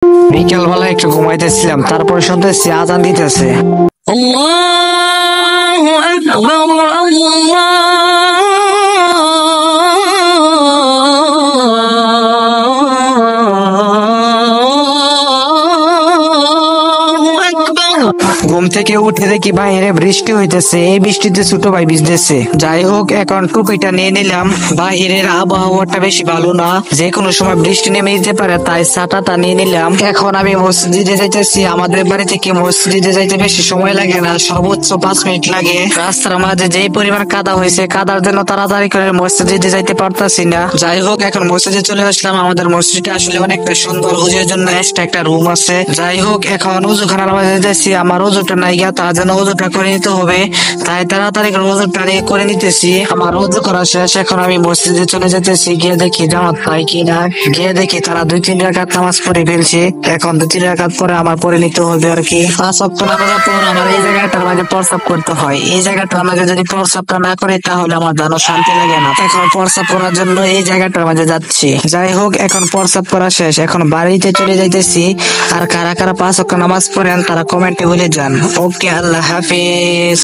বিকেল বেলা একটু ঘুমাইতেছিলাম, তারপরে শুনতেছি আজান দিতেছে। আল্লাহু আকবার, আল্লাহু আকবার। ঘুম থেকে উঠে দেখি বাইরে বৃষ্টি হইতেছে, এই বৃষ্টিতে ছোট ভাই ভিজতেছে। যাই হোক, এখন টুপিটা নিয়ে নিলাম। বাহিরের আবহাওয়াটা বেশি ভালো না, যে কোনো সময় বৃষ্টি নেমে যেতে পারে, তাই ছাতাটা নিয়ে নিলাম। এখন আমি মসজিদে যাইতেছি। আমাদের বাড়ি থেকে মসজিদে যাইতে বেশি সময় লাগে না, সর্বোচ্চ 5 মিনিট লাগে। রাস্তার মাঝে যে পরিমাণ কাদা হয়েছে, কাদার জন্য তাড়াতাড়ি করে মসজিদে যাইতে পারতাছি না। যাই হোক, এখন মসজিদে চলে আসলাম। আমাদের মসজিদটা আসলে অনেকটা সুন্দর, ওজুর জন্য এক্সট্রা একটা রুম আছে। যাই হোক, এখন ওযুখানার মাঝে যাচ্ছি। আমার ওযুটা নাই গিয়া, তার জন্য ওযুটা করে নিতে হবে, তাই তাড়াতাড়ি করে ওযুটা নিয়ে করে নিতেছি। আমার ওযু করা শেষ, এখন আমি মসজিদে চলে যেতেছি। গিয়ে দেখি জামাত পাই কিনা। গিয়ে দেখি তারা 2-3 রাকাত নামাজ পড়ে ফেলছে। এখন 2-3 রাকাত পরে আমার পড়ে নিতে হবে আর কি। 5 ওয়াক্ত নামাজের পর আমার এই জায়গাটার মাঝে প্রস্রাব করতে হয়। এই জায়গাটার মাঝে যদি প্রস্রাবটা না করে, তাহলে আমার যেন শান্তি লাগে না। এখন প্রস্রাব করার জন্য এই জায়গাটার মাঝে যাচ্ছি। যাই হোক, এখন প্রস্রাব করা শেষ, এখন বাড়িতে চলে যাইতেছি। আর কারা কারা 5 ওয়াক্ত নামাজ পড়েন তারা কমেন্টে বলে যান। ওকে, আল্লাহ হাফিজ।